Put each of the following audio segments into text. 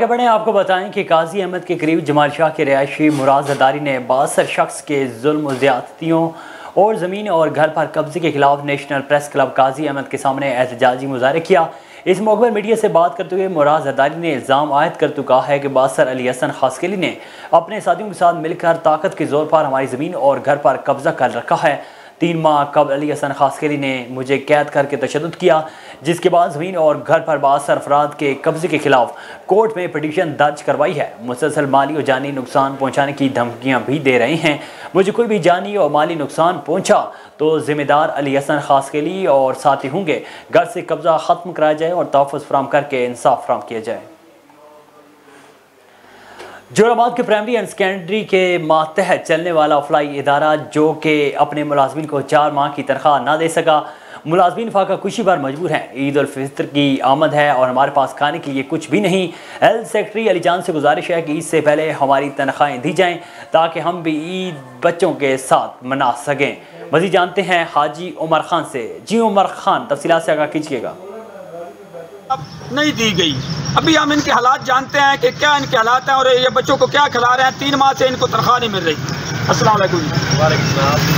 आगे बढ़े आपको बताएं कि काजी अहमद के करीब जमाल शाह के रिहायशी मुराद जरदारी ने 62 शख्स के जुल्म ज़्यादतियों और ज़मीन और घर पर कब्जे के खिलाफ नेशनल प्रेस क्लब काजी अहमद के सामने एहतजाजी मुजाहरा किया। इस मौके पर मीडिया से बात करते हुए मुराद जरदारी ने इल्ज़ाम आयद करते कहा है कि बासर अली हसन खासकेली ने अपने साथियों के साथ मिलकर ताकत के जोर पर हमारी ज़मीन और घर पर कब्जा कर रखा है। 3 माह कबल अली हसन खासकेली ने मुझे कैद करके तशद्दुद किया, जिसके बाद ज़मीन और घर पर बासर अफराद के कब्जे के खिलाफ कोर्ट में पिटीशन दर्ज करवाई है। मुसलसल माली और जानी नुकसान पहुँचाने की धमकियाँ भी दे रहे हैं। मुझे कोई भी जानी और माली नुकसान पहुँचा तो जिम्मेदार अली हसन खासकेली और साथी होंगे। घर से कब्जा ख़त्म कराया जाए और तहफ़्फ़ुज़ फराहम करके इंसाफ फराहम किया जाए। जोराबाद के प्राइमरी एंड सेकेंडरी के मातहत चलने वाला अफलाई इदारा जो कि अपने मुलाजमीन को 4 माह की तनख्वाह ना दे सका, मुलाजमीन फाका खुशी पर मजबूर हैं। ईद उल फितर की आमद है और हमारे पास खाने के लिए कुछ भी नहीं। हेल्थ सेक्रेटरी अली जान से गुजारिश है कि ईद से पहले हमारी तनख्वाहें दी जाएं ताकि हम भी ईद बच्चों के साथ मना सकें। मज़ीद जानते हैं हाजी उमर खान से। जी उमर खान, तफसीलात से आगाह कीजिएगा। अब नहीं दी गई। अभी हम इनके हालात जानते हैं कि क्या इनके हालात हैं और ये बच्चों को क्या खिला रहे हैं। 3 माह से इनको तनख्वाह नहीं मिल रही। अस्सलाम वालेकुम।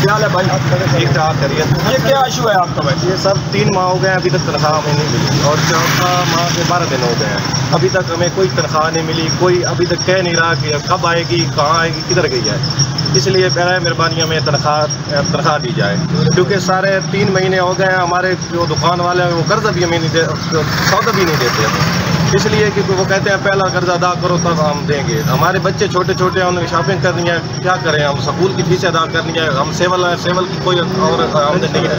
क्या हाल है भाई? ठीक ठाक करिए। ये क्या इशू है आपका भाई? ये सब 3 माह हो गए, अभी तक तनख्वाह हमें नहीं मिली और 4 माह से 12 दिन हो गए हैं, अभी तक हमें कोई तनख्वाह नहीं मिली। कोई अभी तक कह नहीं रहा कि कब आएगी, कहाँ आएगी, किधर गई है। इसलिए बराए मेहरबानी हमें तनख्वाह दी जाए, क्योंकि सारे 3 महीने हो गए हैं। हमारे जो दुकान वाले हैं वो कर्जा भी हमें नहीं दे, सौदा भी नहीं देते हैं, इसलिए कि वो कहते हैं पहला कर्जा अदा करो तब हम देंगे। हमारे बच्चे छोटे छोटे हैं, उन्हें शॉपिंग करनी है, क्या करें हम? स्कूल की फीसें अदा करनी है, हम सेवल की कोई और आमदनी नहीं है,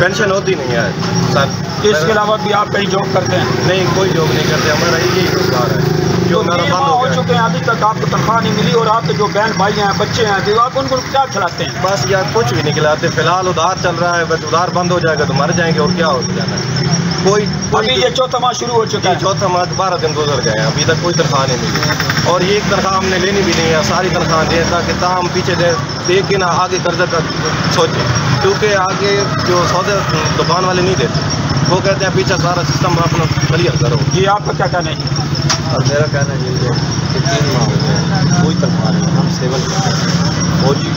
पेंशन होती नहीं है सर। इसके अलावा भी आप कहीं जॉब करते हैं? नहीं, कोई जॉब नहीं करते, हमारा यही रोजगार है जो मेरा बंद हो चुके हैं। अभी तक आपको तनख्वाह नहीं मिली और आपके जो बहन भाई हैं, बच्चे हैं, तो आप उनको क्या खिलाते हैं? बस यार कुछ भी नहीं खिलाते। फिलहाल उधार चल रहा है, बस उधार बंद हो जाएगा तो मर जाएंगे और क्या हो जाना है। कोई अभी ये 4था माह शुरू हो चुका है। 4था माह 12 दिन गुजर गए हैं, अभी तक कोई तनख्वाह नहीं मिली और ये एक तनख्वाह हमने लेनी भी नहीं है। सारी तनख्वाह दें ताकि हम पीछे दे के ना आगे कर्जा का सोचें, क्योंकि आगे जो सौदे दुकान वाले नहीं देते, वो कहते हैं पीछे सारा सिस्टम अपना क्लियर करो। ये आपका क्या कहना है? और मेरा कहना ये है कि 3 माह हो गए कोई तनख्वाह नहीं, हम सेवल फौजी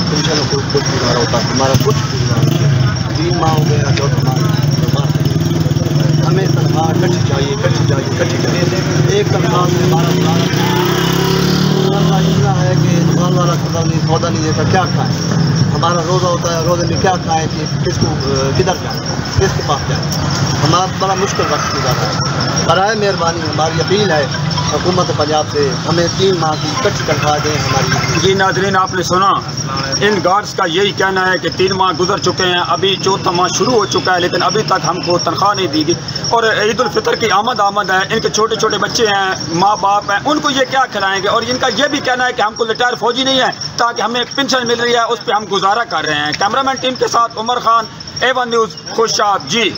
पेंशन को कुछ भी हमारा होता, हमारा कुछ भी 3 माह हो गए, 4था माह हमें तनख्वाह कच्ची चाहिए, कच्ची चाहिए। एक तनख्वाह से 12 इतना है कि दुकान वाला सौदा नहीं देता, क्या खाएँ? हमारा रोज़ा होता है, रोज़े में क्या खाएँ कि किसको किधर जाए, किसके पास जाए? हमारा बड़ा मुश्किल वक्त गुजारा है। बराए मेहरबानी हमारी अपील है हुकूमत पंजाब से, हमें 3 माह की कच्ची तनख्वाह दें हमारी। जी नाज़रीन, आपने सुना, इन गार्ड्स का यही कहना है कि 3 माह गुजर चुके हैं, अभी 4था माह शुरू हो चुका है, लेकिन अभी तक हमको तनख्वाह नहीं दी गई। और ईद उल फितर की आमद है, इनके छोटे छोटे बच्चे हैं, माँ बाप हैं, उनको ये क्या खिलाएंगे? और इनका ये भी कहना है कि हमको रिटायर फौजी नहीं है ताकि हमें पेंशन मिल रही है, उस पर हम गुजारा कर रहे हैं। कैमरामैन टीम के साथ उमर खान, A1 न्यूज़, खुशाब। जी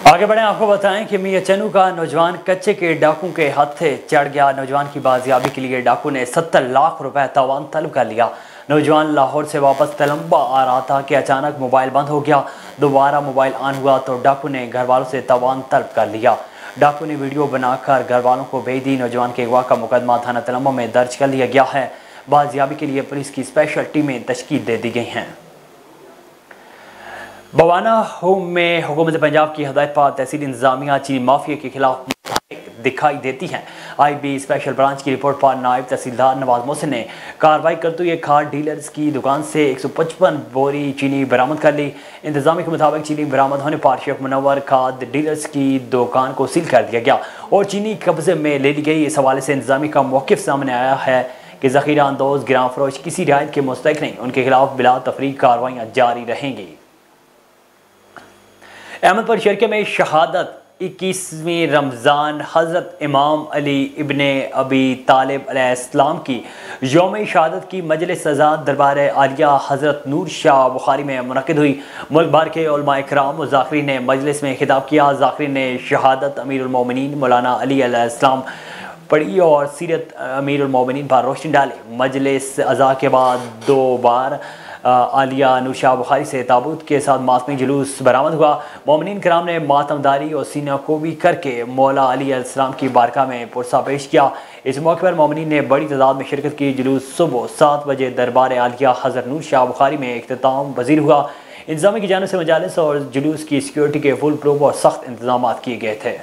आगे बढ़े आपको बताएं कि मियां चन्नू का नौजवान कच्चे के डाकू के हत्थे चढ़ गया। नौजवान की बाजियाबी के लिए डाकू ने 70 लाख रुपए तावान तलब कर लिया। नौजवान लाहौर से वापस तलम्बा आ रहा था कि अचानक मोबाइल बंद हो गया। दोबारा मोबाइल ऑन हुआ तो डाकू ने घर वालों से तावान तलब कर लिया। डाकू ने वीडियो बनाकर घर वालों को भेज दी। नौजवान के अगवा का मुकदमा थाना तलम्बा में दर्ज कर लिया गया है। बाजियाबी के लिए पुलिस की स्पेशल टीमें तश्कील दे दी गई हैं। बवाना में हुकूमत पंजाब की हदायत पर तहसील इंतजामिया चीनी माफिया के खिलाफ दिखाई देती हैं। IB स्पेशल ब्रांच की रिपोर्ट पर नायब तहसीलदार नवाज मोहसिन ने कार्रवाई करते हुए खाद डीलर्स की दुकान से 155 बोरी चीनी बरामद कर ली। इंतजामी के मुताबिक चीनी बरामद होने पर शेख मुनव्वर खाद डीलर्स की दुकान को सील कर दिया गया और चीनी कब्जे में ले ली गई। इस हवाले से इंतजामी का मौक़िफ़ सामने आया है कि ज़ख़ीरा अंदोज़ गिरां फरोश किसी रियायत के मुस्तहिक़ नहीं, उनके खिलाफ बिला तफरीक कार्रवाइयाँ जारी रहेंगी। अहमदपुर शरके में शहादत 21वीं रमज़ान हज़रत इमाम अली इब्ने अबी तालिब अलैहिस्सलाम की यौम शहादत की मजलिस सज़ा दरबार आलिया हज़रत नूर शाह बुखारी में मुनक़िद हुई। मुल्क भर के उलमा इकराम व ज़ाकिरीन ने मजलिस में खिताब किया। ज़ाकिरीन ने शहादत अमीरुल मोमिनीन मौलाना अली अलैहिस्सलाम पढ़ी और सीरत अमीरुल मोमिनीन पर रोशनी डाली। मजलिस अज़ा के बाद 2 बार आलिया नूशा बुखारी से ताबूत के साथ मातमी जुलूस बरामद हुआ। मोमिनीन कराम ने मातमदारी और सीना कोबी करके मौला अली अलैहिस्सलाम की बारगाह में पुरसा पेश किया। इस मौके पर मोमिनीन ने बड़ी तादाद में शिरकत की। जुलूस सुबह 7 बजे दरबार आलिया हज़रत नूर शाह बुखारी में इख्तिताम पजीर हुआ। इंतजामिया की जानिब से मजालिस और जुलूस की सिक्योरिटी के फुल प्रूफ और सख्त इंतजाम किए गए थे।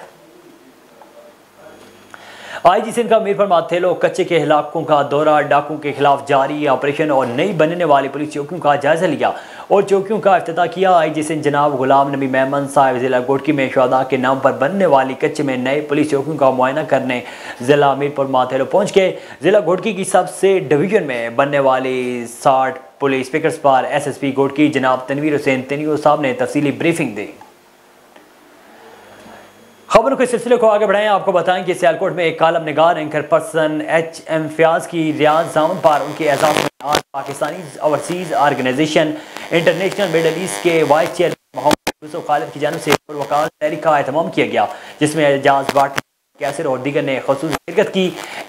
IG सिंध का मीरपुर माथेलो कच्चे के इलाकों का दौरा, डाकुओं के खिलाफ जारी ऑपरेशन और नई बनने वाली पुलिस चौकियों का जायजा लिया और चौकियों का इफ्तिताह किया। IG सिंध जनाब गुलाम नबी मेमन साहिब जिला गोटकी में शहदा के नाम पर बनने वाली कच्चे में नए पुलिस चौकियों का मुआयना करने जिला मीरपुर माथेलो पहुंच गए। जिला गोटकी की सबसे डिवीजन में बनने वाली 60 पुलिस पिकर्स पर SSP गोटकी जनाब तनवीर हुसैन तनियो साहब ने तफसीली ब्रीफिंग दी। खबरों के सिलसिले को आगे बढ़ाएं। आपको बताएं कि सियालकोट में एक कालम निगार एंकर पर्सन HM फयाज की रियाज जामन पर उनके एजाज में आज Pakistani overseas organisation international middle east के वाइस चेयरमैन मोहम्मद यूसुफ खालिद की जानिब से वकाल तहरीक का एहतमाम किया गया, जिसमें एजाज बाट कैसर और दीगर ने खुसूस शिरकत की।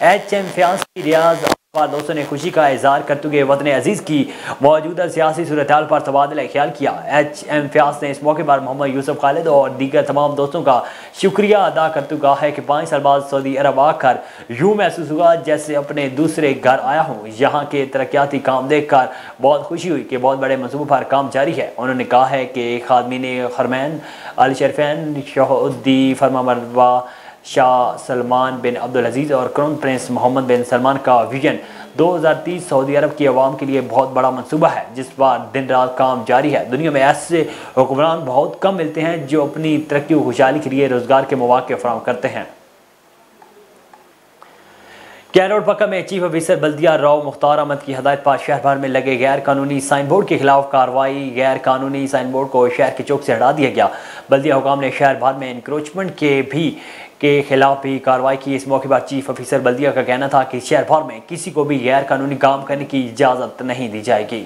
HM फयाज की रियाज दोस्तों ने खुशी का इजहार करते हुए वतन अजीज़ की मौजूदा सियासी सूरत हाल पर तबादला ख्याल किया। HM फयाज ने इस मौके पर मोहम्मद यूसुफ खालिद और दीगर तमाम दोस्तों का शुक्रिया अदा करते हुए कहा है कि 5 साल बाद सऊदी अरब आकर यूँ महसूस हुआ जैसे अपने दूसरे घर आया हूँ। यहाँ के तरक्याती काम देख कर बहुत खुशी हुई कि बहुत बड़े मनसूबों पर काम जारी है। उन्होंने कहा है कि खादमीन हरमैन अल शरीफैन शहउद्दी फरमाबरवा शाह सलमान बिन अब्दुल अजीज़ और क्राउन प्रिंस मोहम्मद बिन सलमान का विजन 2030 सऊदी अरब की आवाम के लिए बहुत बड़ा मंसूबा है, जिस पर दिन रात काम जारी है। दुनिया में ऐसे हुक्मरान बहुत कम मिलते हैं जो अपनी तरक्की और खुशहाली के लिए रोजगार के मौके फराहम करते हैं। कैन रोड पक्का में चीफ ऑफिसर बल्दिया राव मुख्तार अहमद की हदायत पर शहर भर में लगे गैर कानूनी साइन बोर्ड के खिलाफ कार्रवाई। गैर कानूनी साइन बोर्ड को शहर के चौक से हटा दिया गया। बल्दिया हुकाम ने शहर भर में इंक्रोचमेंट के खिलाफ भी कार्रवाई की। इस मौके पर चीफ ऑफिसर बल्दिया का कहना था कि शहर भर में किसी को भी गैर कानूनी काम करने की इजाज़त नहीं दी जाएगी।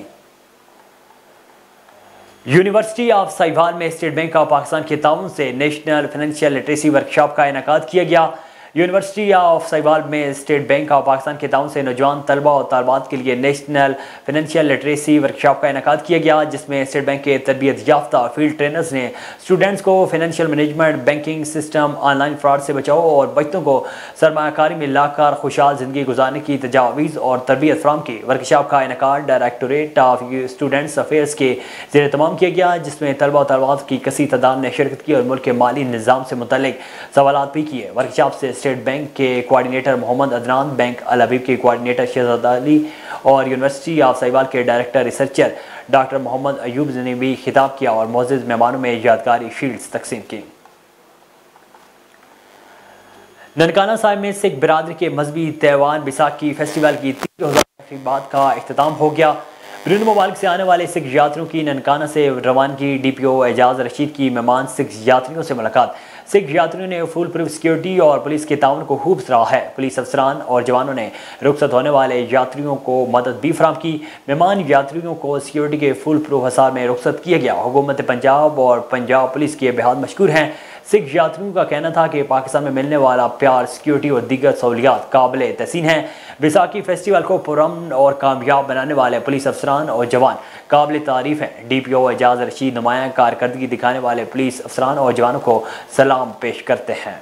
यूनिवर्सिटी ऑफ साहिवाल में स्टेट बैंक ऑफ पाकिस्तान के ताउन से नेशनल फाइनेंशियल लिटरेसी वर्कशॉप का इनेकाद किया गया। यूनिवर्सिटी ऑफ साहिवाल में स्टेट बैंक ऑफ पाकिस्तान के ताउन से नौजवान तलबा और तालबात के लिए नेशनल फाइनेंशियल लिटरेसी वर्कशॉप का इनेकाद किया गया, जिसमें स्टेट बैंक के तरबियत याफ्ता फील्ड ट्रेनर्स ने स्टूडेंट्स को financial management, banking system, online fraud से बचाव और बच्चों को सरमायाकारी में लाकर खुशहाल ज़िंदगी गुजारने की तजावीज़ और तरबियत फराहम की। वर्कशॉप का इनेकाद डायरेक्टोरेट ऑफ स्टूडेंट्स अफेयर्स के ज़ेर तमाम किया गया, जिसमें तलबा और तालबात की कसी तादाद ने शिरकत की और मुल्क के माली निज़ाम से मुतल्लिक सवालात भी किए। वर्कशॉप से स्टेट बैंक के कोऑर्डिनेटर मोहम्मद अदनान, बैंक अल हबीब के कोऑर्डिनेटर शहजाद अली और यूनिवर्सिटी ऑफ साहिवाल के director researcher doctor Mohammad Ayub ने भी खिताब किया और मौजूद मेहमानों में यादगारी शील्ड्स तकसीम की। ननकाना साहिब में सिख बिरादरी के मजहबी त्यौहार बैसाखी फेस्टिवल की 3000 तकरीबात का इख्तिताम हो गया। विभिन्न ममालिक से आने वाले सिख यात्रियों की ननकाना से रवानगी। DPO एजाज रशीद की मेहमान सिख यात्रियों से मुलाकात। सिख यात्रियों ने फुल प्रूफ सिक्योरिटी और पुलिस के ताउन को खूब सराहा है। पुलिस अफसरान और जवानों ने रुखसत होने वाले यात्रियों को मदद भी फराहम की। मेहमान यात्रियों को सिक्योरिटी के फुल प्रूफ हिसाब में रुखसत किया गया। हुकूमत पंजाब और पंजाब पुलिस के बेहद मशकूर हैं। सिख यात्रियों का कहना था कि पाकिस्तान में मिलने वाला प्यार, सिक्योरिटी और दीगर सहूलियात काबिल तहसीन हैं। बैसाखी फेस्टिवल को पुरअमन और कामयाब बनाने वाले पुलिस अफसरान और जवान काबिल तारीफ हैं। DPO एजाज रशीद नुमाया कारकर्दगी दिखाने वाले पुलिस अफसरान और जवानों को सलाम पेश करते हैं।